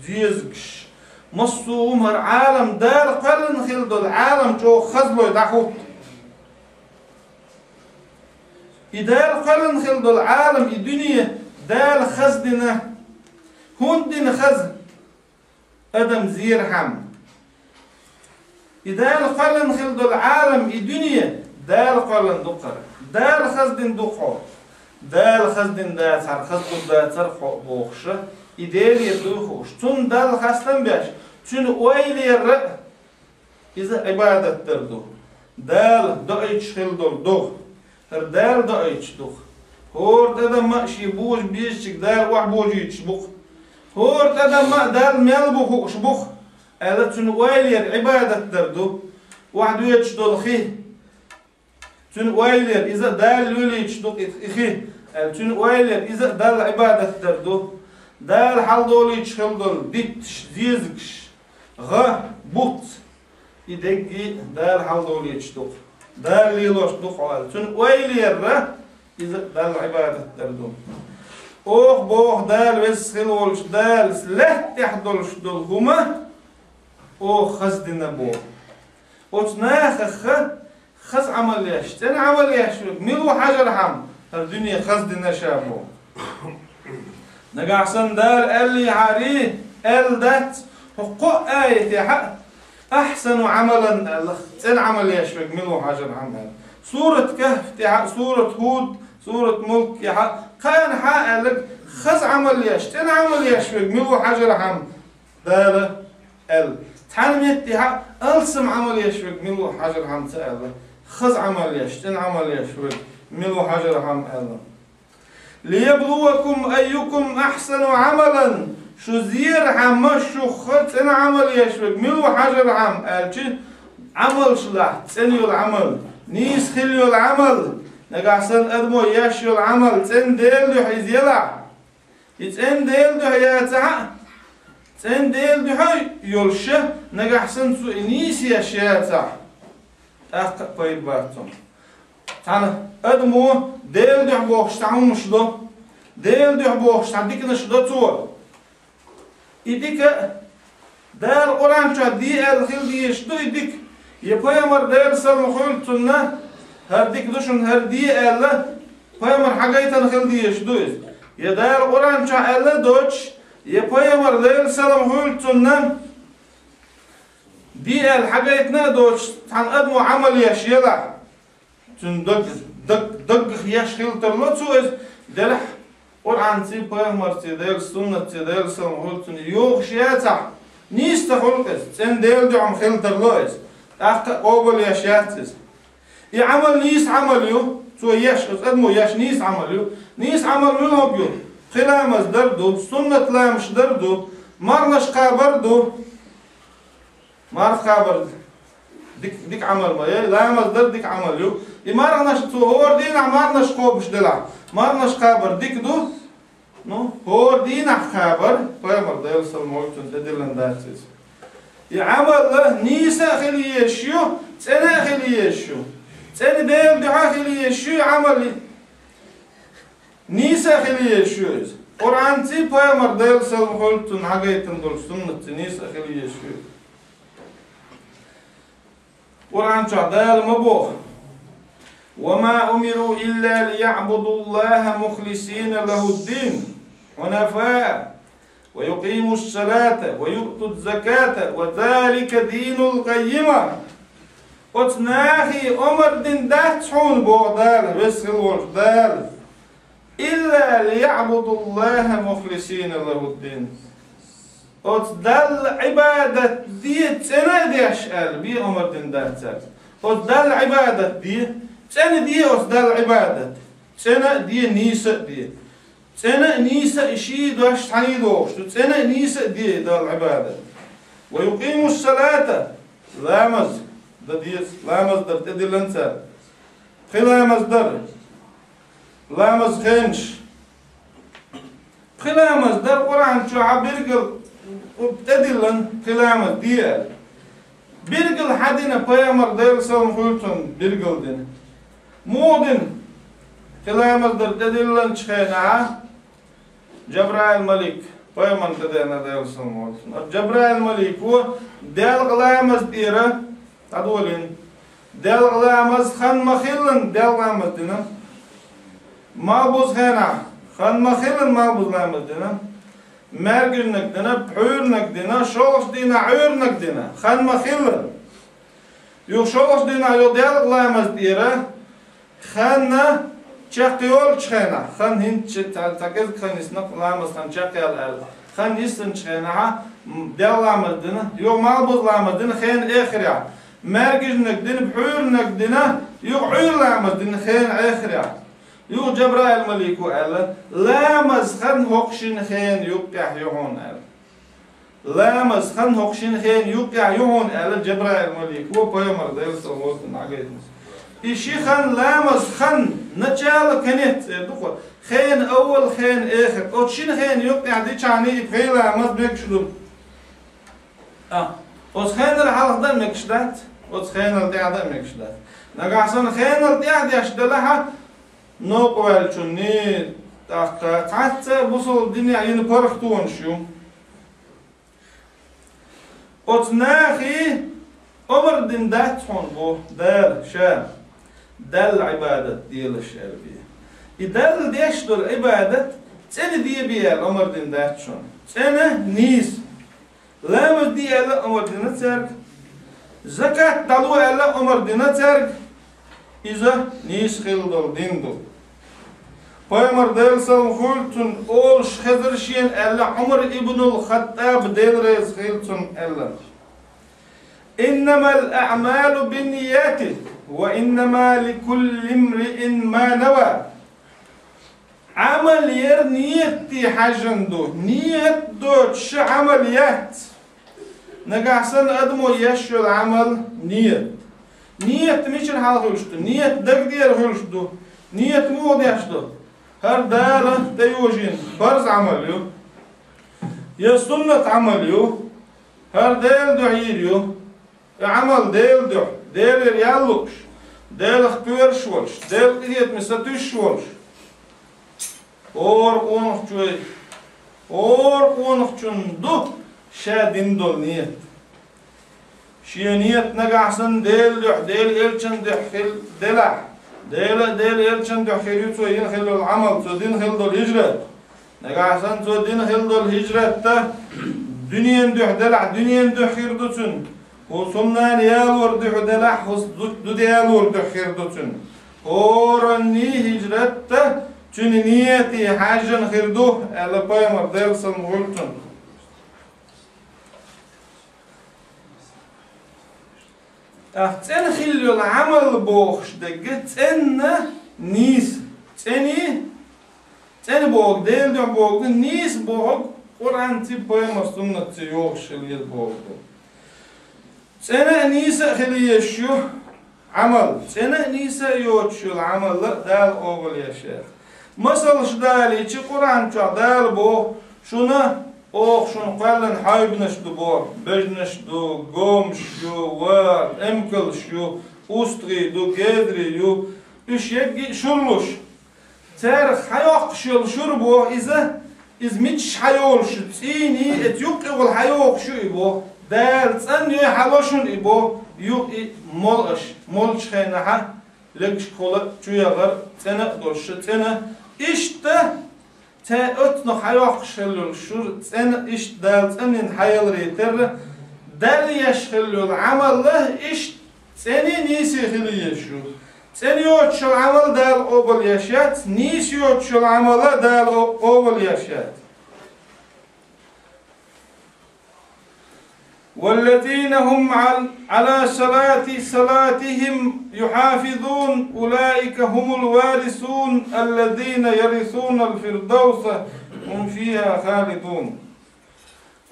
ديزكش مصوم هر عالم دار قلن خلدو العالم جو خزلو يدخوت إدال قلن خلد العالم الدنيا دال خزدنا هندن خز أدم زير حم إدال قلن خلد العالم الدنيا دال قلن دقر دال خزدن دقر دال خزدن دا سر خزد دا سر بوخش إدال يدوخش تون دال خستن بيش تون ويل ير إذا عبادة تردو دال دعيش خلدل دوخ هر دال دعيش دوخ هور تدا ما شي بوش بيشك دال واحد بوجيش بوخ هور تدا ما دال ميل بوخش بوخ ألا تون ويل ير عبادة تردو واحد ويتش دول خيه تون ويل ير إذا دال يوليش دوخ إخيه تون ويل ير إذا دال عبادة تردو دال حال دوليش خلدل ديتش زيزكش غا بوت يدقي دال حال دوليش دوخ دال ليلوش دوخ عال تون ويل ير إذا دال عبادة تردو أوه بوه دال وسخلولش دال سلحت يحضلش دول هما أوه خزدنا بوه وتناخ خز عمل ياش تن عمل ياش ميلو حجر حم الدنيا خزدنا شابو نقعسن دال اللي عاريه دات حقوق آية حق أحسن عملا تن عمل ياش ميلو حجر حم سورة كهف سورة هود سورة ملك يا حق كان حق لك خز عمل ياش تن عمل ياش ميلو حجر حم دال تعلمت حق ألسم عمل ياش ميلو حجر حم تأل خز عمل ياش تن عمل ياش ميلو حجر حم أل ليبلوكم أيكم أحسن عملا شو زير حم شو خد تن عمل ياش ميلو حجر حم ألشي عمل شلح تنيو العمل نيس خليو العمل نقعسن أدمو ياشيو العمل تن ديل دو حيزيلع يتن ديل دو حياتها تن ديل دو حي يولشه نقعسن سو نيس ياشياتها أخطأ طيب باتم تانا أدمو ديل دو حبوخش تعمو مشدو ديل دو حبوخش تعديك نشدو تور إديك دار قرآن شو دي الخيل دي يشدو إديك يبايمر دير سلمخول تنا هرديك دوشن هردي ألا بايمر حاجيتن خيل دي يشدوز يدار قرآن شو ألا دوش يبايمر دير سلمخول تنا دي الحاجيتنا دوش تان أدمو عمل يشيلع تن دق يش خيل ترلوتسوز دلح قرآن تي بايمر تي دير سنة تي دير سلمخول تنا يوغ شياتع نيس تخلقز تن دير دعم خيل ترلوز أخت قبل يشاتز يعمل نيس عمليو تو يش أدمو يش نيس عمليو نيس عمل منه بيو خلامز دردو سنة لامش دردو مرنش قابردو معرف قابر ديك عمل ما لامز درد ديك عمليو يمرنش تو هور دين مرنش قوبش دلع مرنش قابر ديك دو نو هور دين قابر بايمر ديل سلمويتون تدلن داتز يعمل له نيسا خلي يشيو تنا خلي يشيو تنا ديل دعاء خلي يشيو عمل نيسا خلي يشيو قرآن تي بايمر ديل سلمخولتون حقيتن دول سنة نيسا خلي يشيو قرآن شعدال مبوخ وما أمروا إلا ليعبدوا الله مخلصين له الدين ونفاء ويقيموا الصلاة ويؤتوا الزكاة وذلك دين القيمة وتناخي أمر دين داتحون بوغدال ويسخل وجدال إلا ليعبدوا الله مخلصين له الدين وتدل عبادة دي تنا دي أشعال بي أمر دين داتحون وتدل عبادة دي تنا دي وتدل عبادة تنا دي نيسة دي تنا نيسة إشي دوش تعني دوش تنا نيسة دي دا العبادة ويقيموا الصلاة لامز دا ديس لامز در تدي لنسا خلامز در لامز خنش خلامز در قرآن شو عبرقل وبتدي لن خلامز ديال برقل حدنا بيامر دير سلم خلطن برقل دين مودن خلامز در تدي لن شخينا جبرائيل ملك بيمن تدينا دير سلم جبرائيل ملك هو ديال غلامز ديره تدولين ديال غلامز خان مخيلن ديال غلامز دينا malbuz hena han makhilin malbuz lamız dina mergünnek dina pürnek dina şolş dina ürnek dina han makhilin yok şolş dina yok diyalık lamız dira hanna çakıyol çıkana han hin takız kanisnak lamız han çakıyal el han isin çıkana diyalamız dina yok malbuz lamız dina han ekhriya mergünnek dina pürnek dina yok ürlamız dina han ekhriya يو جبرائيل ملك وقال لا مزخن هوكشين خين يوقع يهون قال لا مزخن هوكشين خين يوقع يهون قال جبرائيل ملك هو بيمر ده يسوي نعجز إشي خن لا مزخن نجال كنت دخل خين أول خين آخر أوتشين خين يوقع دي شاني بخيلة مز بيكشلون أوت خين الحلق ده مكشلات أوت خين الدع ده مكشلات نجاسن خين الدع ده يشدلها نوقوال چونی تاقت بوسل دنیا این پرختون شو اتناخي عمر دين داتون بو دال شام دال عبادة ديال الشربية يدال ديش دول عبادة تاني دي بيال عمر دين داتون تاني نيس لامد ديال عمر دين ترك زكاة دلو على عمر دين ترك إذا نيس خيل دول دين دول Peygamber dersen hultun ol şehirşin Allah Umar ibnul Hattab derres hultun Allah. İnnemel a'malu binniyati ve innema likulli imri'in ma nawa. Amal yer niyeti hajındu. Niyet do şu ameliyat. Nagahsan admo yaşıyor amal niyet. Niyet miçin hal hulştu. Niyet dagdiyer hulştu. Niyet mu yaştu. هر دارة تيوجين فرض عمليو يا سنة عمليو هر ديل دعيريو عمل ديل دع ديل ريالوش ديل اختوير شولش ديل قيت مستوش شولش اور قونخ جوي اور قونخ جندو شادين دول نيت شي نيت نقعسن ديل دع ديل إلچن دحخل دلع ديل إلشان دحيريو تو ين خلو العمل تو دين خلو الهجرة نقعسان تو دين خلو الهجرة تا دنيا دح دلع دنيا دحير دوتن وصلنا يالور دح دلع دو ديالور دحير دوتن أورني هجرة تا تون نيتي حاجن خيردو على بايمر ديل سنغولتن أحسن خلو العمل بوخش دقت إن نيس تاني بوخ ديل دو بوخ نيس بوخ قرآن تباي مصنع تيوخش اللي بوخ تاني نيس خلي يشو عمل تاني نيس يوتشو العمل لا دال أول يشيخ مثلا شدالي تي قرآن تشع دال بوخ شونا أوه شون قالن حايب نشدو بو بجنشدو قومشو وار امكلشو أستري دو كدري يو إيش يجي شلوش تارخ حيوق شل شربو إذا ميتش حيولش تيني اتيوقي والحيوق شو يبو دال تاني حلوشن يبو يو مولش خينها لكش كولا شو يغر تنا دوش تنا إشته تا أتنو حيوق شلول شور تن إيش دال تنين حيال ريتر دال يشخلو العمل له إيش تني نيسي خلي يشو تني يوتشو العمل دال أول يشات نيسي يوتشو العمل دال أول يشات والذين هم على صلاتهم يحافظون أولئك هم الوارثون الذين يرثون الفردوس هم فيها خالدون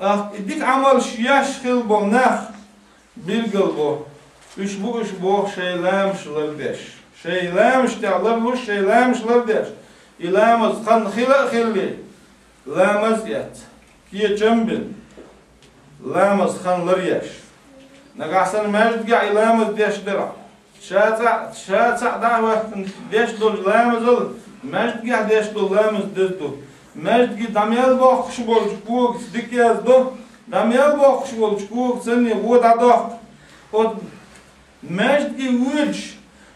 إديك عمل شياش خلبو ناخ بالقلبو اشبو شيلامش لردش شيلامش تعلم وش شيلامش لردش إلامز خن خلي لامز يات كي جنبن لامز خان لريش نقعسن مجد قاع لامز ديش درع شاتع دعوة ديش دول لامزل مجد قاع ديش دول لامز دزدو مجد قاع دميال باخش بولشكوك ديكياز دو دميال باخش بولشكوك سني غود عداق مجد قاع ويج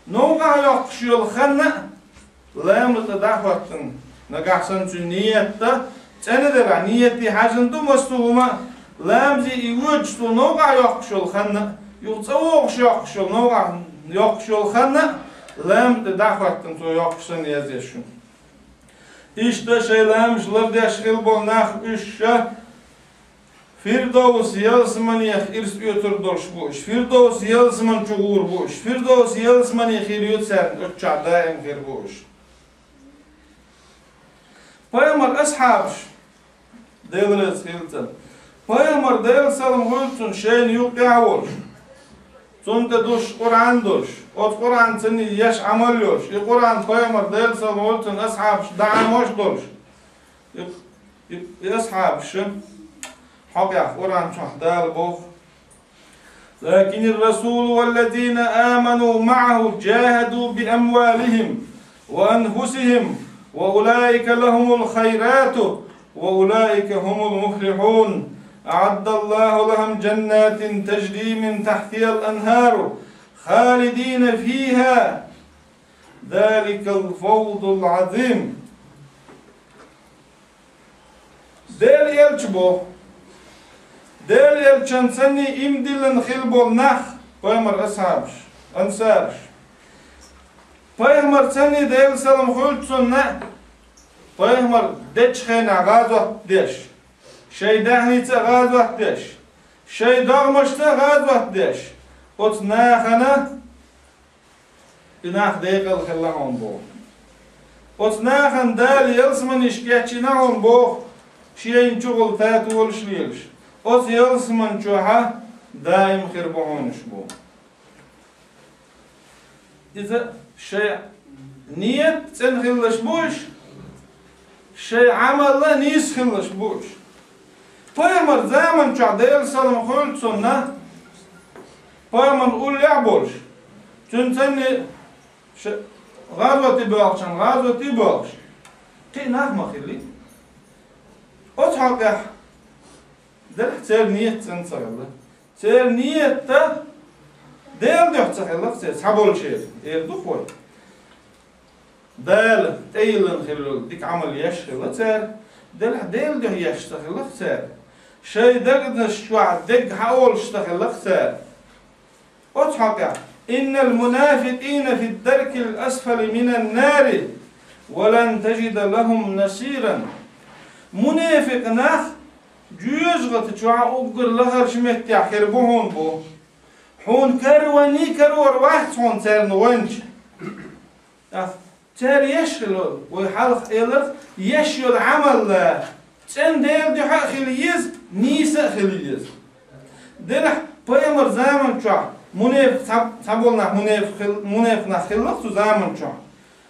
نوغا يقش يلخنا لام تدافعتن نجاحسن نية تندر نيتي حاجن دو مستوما لام زي يوجد نوع يقشل خنا يتصوغ يقشل نوع يقشل خنا لام تدافعتن تو يقشن يزيشون İşte şeylemşler deşgil bolnaq işe Firdevs yalsmaniyah irs ötür dolş bu iş. Firdevs yalsman çuğur bu iş. Firdevs yalsmaniyah iriyot sen ötçada emgir bu iş. Peygamber ashabş devres hilten. Peygamber devsalım hultun şeyin yuqya olş. Sonta duş Kur'an duş. Ot Kur'an seni yaş amal yoş. Kur'an Peygamber devsalım hultun ashabş da'an hoş dolş. ashabş حقيقة قرآن شهداء البوخ لكن الرسول والذين آمنوا معه جاهدوا بأموالهم وأنفسهم وأولئك لهم الخيرات وأولئك هم المفلحون أعد الله لهم جنات تجري من تحتها الأنهار خالدين فيها ذلك الفوز العظيم دير يلجبو دل الشمسني إمدلن خلبول نخ Peygamber ashabş ansarş Peygamber seni del salam hultsun ne Peygamber deçxena gazvat deş şey dahnitsa gazvat deş şey dağmışta gazvat deş ot naxana binah deqal khallahon bu ot naxan dal yalsman işkiyatçina on bu şeyin çuğul tatu oluşluymuş Os yalsman çoha daim khirbuhun bu. İza şey niyet sen khilış buş şey amalla nis khilış buş. Peygamber zaman çoha yalsam khultsuna Peygamber ul yabulş. Çün sen gazvati bağış. Ki nahma khili. Os haqa Der ser niyet sen sayılır. Ser niyette değil diyor sayılır. Ser sabol şey. Erdu koy. Del eylin xilul dik amal yaşılır. Ser del diyor yaş sayılır. Ser şey degde şu'a deg haol sayılır. Ser ot haqa innel munafiqina fi'd derkil asfali minen nari ve len tecid lehum nasiran. Munafiq nah جوز غت شوع أقر لهر شمت يحكر بهون بو هون كرواني كرور واحد هون تار نوانج تار يشغل ويحلق إلر يشغل عمل تن دير دي حق خليز نيسا خليز دلح بيمر زمن شوع منيف تبولنا منيف نخلق تو زمن شوع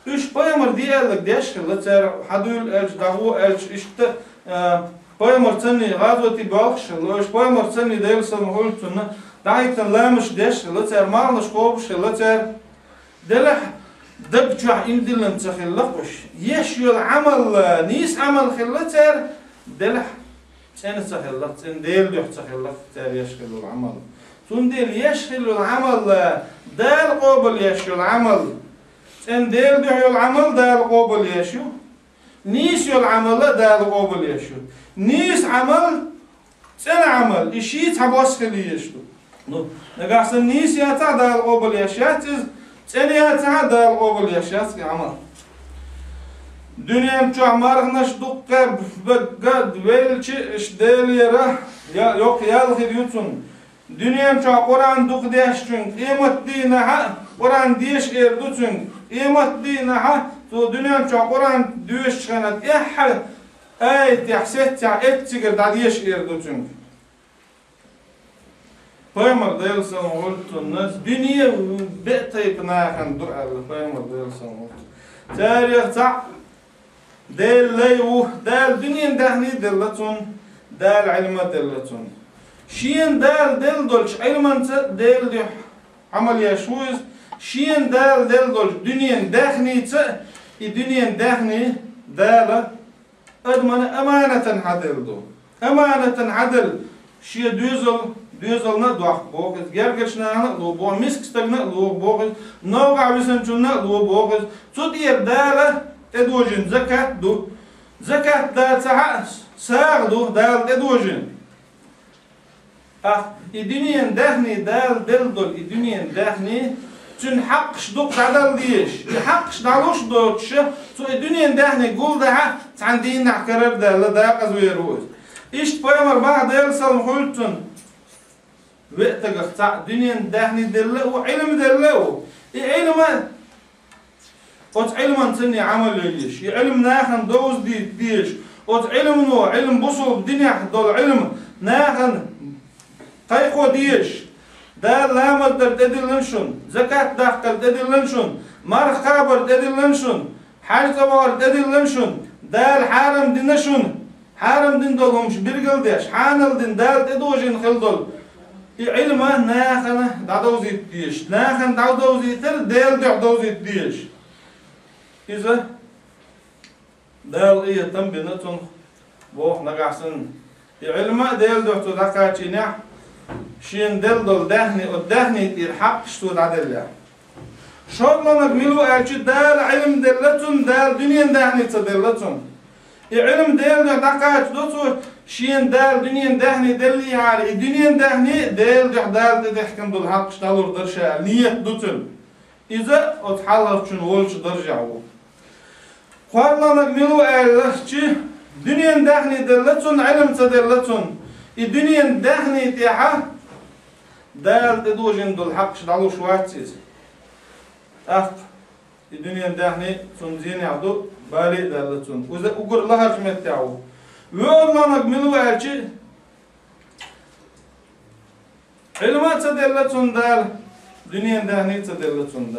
إيش بيمر ديالك ديشغل تار حدول إلش دعو إلش إشت Peygamber seni gazveti bağışlı, Peygamber seni devsam hultuna, daytan lamış deşli, ter malış kopşlı, ter delah debçah imdilen tsakhillaqış. Yeşyul amal, nis amal khillat ter delah sen tsakhillaq, sen del diyor tsakhillaq ter yeşyul amal. Sun del yeşyul amal, dal qobul yeşyul amal. Sen del diyor amal, dal qobul yeşyu. Nis yol amal, dal qobul yeşyu. نيس عمل سن عمل إشي تباس خلي يشتو نقاسم نيس يتعدى القبل يشات سن يتعدى القبل يشات عمل دنيا مشو عمارغناش دقة بقد ويلشي إش ديليرا يوق يالخير يوتون دنيا مشو قرآن دق ديشتون قيمة دينها قرآن ديش إردوتون قيمة دينها تو دنيا مشو قرآن دوش خانت إحل Ayet yahset ya etçiger dadiyş erdutun. Peygamber deyilsen oltunuz dünya betayıpna kan du'al Peygamber deyilsen oltun. Tarih ta deleyu dal dünyen dahni delatun dal ilma delatun. Şiyen dal del dolç ilman del diyor amal yaşuyuz. Şiyen dal del dolç dünyen dahni ta dünyen dahni dala أضمن أمانة عدل دو أمانة عدل شيء دوزل düzelne duak boğuz, gergeçnağına lu boğuz, miskstagna lu boğuz, noga visençunna lu boğuz, tut yer dala tedojin zakat du, zakat da sağ du dal tedojin. Ah, idünyen dehni dal deldol, idünyen dehni tün haqqş duq dadal diyeş, haqqş daluş doçşı, so idünyen dehni gul daha tandin nahkarar dala da qazveroz. İşte peygamber bana del salmhultun ve tagaqta dünyen dehni delle o ilm delle o. İlme ot ilman tani amal yiş. İlm nahan doz diyeş. ot ilm no ilm busul dünya dol ilm nahan tayqo diyeş. Da lamad dedilenşun, zakat dahkal dedilenşun, marhabar dedilenşun, hacc var dedilenşun, dal haram dinşun. حارم دين دول همش بيرجل ديش حانل دين دال تدوجين خل دول علمه ناخنه دعوزيت ديش ناخن دعوزيتر دال دعوزيت ديش إذا دال إيه تم بنتون بوح نقعسن علمه دال دعتو دقاتينع شين دال دول دهني والدهني الحق شتو دعدلها شغلنا بملو أرجع دال علم دلتون دال دنيا دهني تدلتون العلم دال دقات دوتو شين دال دنيا دهني دلي على الدنيا دهني دال تحكم دول حق شتالور درشا نية دوتن إذا أتحلل شن ولش درجعو قارلنا ملو أرجع دنيا دهني دلتون علم تدلتون الدنيا دهني تيها دال تدوجن دول حق شتالور شواتيز الدنيا دهني سنزين يعدو بالي دلتون وإذا أقول لها جمعت تعو والله نقملوا أرجع علمات تدلتون دال دنيا دهني تدلتون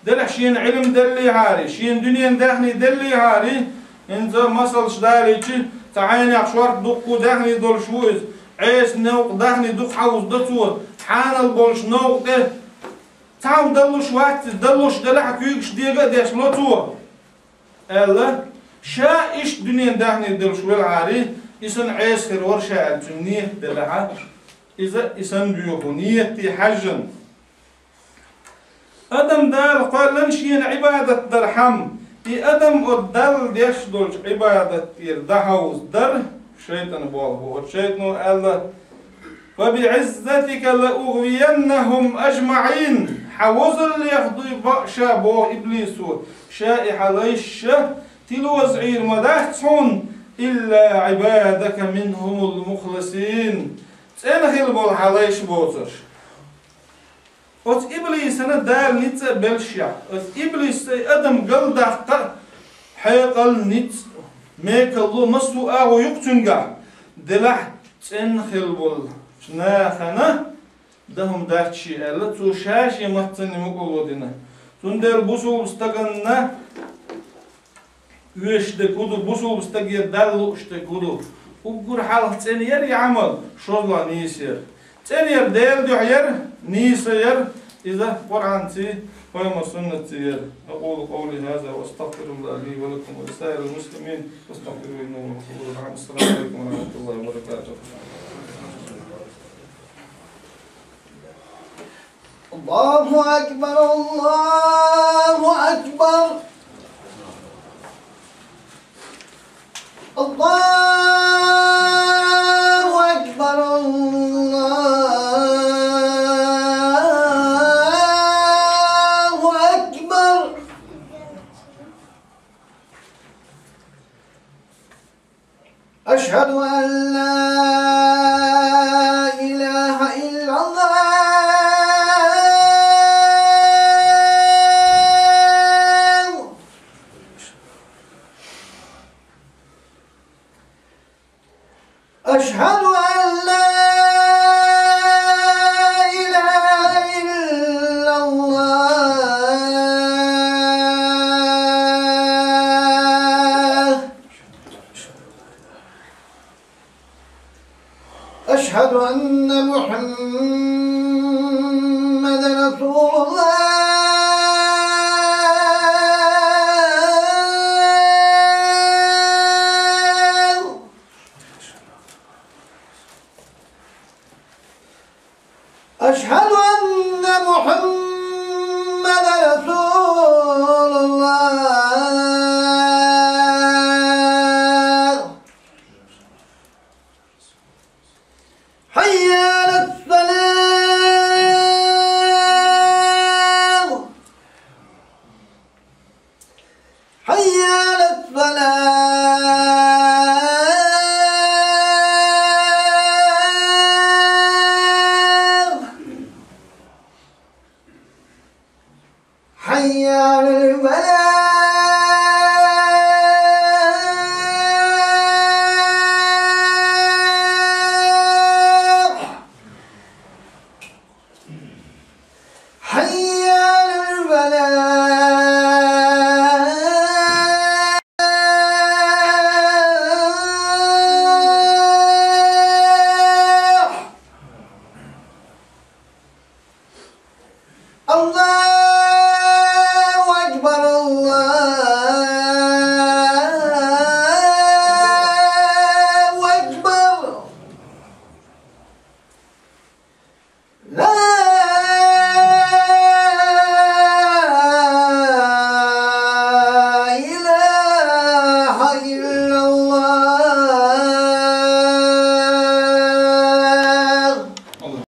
دل شين علم دلي هاري شين دنيا دهني دلي هاري إنزا مصلش داري تعيني عشوار دقو دهني دول شويز عيس نوق دهني دق حوز دتور حان البولش نوق ده تعو دلوش وقت دلوش دلح كيوكش ديغا ديش لطور الله شا إيش دنيا دهني دلوش والعاري إسن عيس خير ورشا الجنية دلحا إذا إسن بيوخو نيتي حجن أدم دال قال لنشين عبادة درحم إي أدم الدل ديش دولش عبادة يردحوز در شيطان بوالبو والشيطان الله وبعزتك لأغوينهم أجمعين حوز اللي يخضي بقشا بو إبليسو شائح ليش تلوز عير مدحتون إلا عبادك منهم المخلصين تنخل بول حليش بوتر أت إبليس أنا دال نت بلشيا أت إبليس أدم قل دقة حيقل نت ميكلو مسو أو يقتنقع دلح تنخل بول ناخنا دهم دارتشي ألا توشاش يمتن مقولودنا تندل بوسو استغننا ويشت كودو بوسو استغير دالو اشتكودو وقر حالة تنير يعمل شغلة نيسير تنير ديل دعير نيسير إذا قرآنتي ويوم سنتي أقول قولي هذا واستغفر الله لي ولكم ولسائر المسلمين واستغفروا إنه هو الغفور الرحيم. السلام عليكم ورحمة الله وبركاته. الله أكبر الله أكبر الله أكبر الله أكبر أشهد أن لا إله إلا الله أشهد أن لا إله إلا الله أشهد أن محمدا رسول الله أشهد أن محمدا رسول الله حي على الصلاة حي على الصلاة حي على الفلاح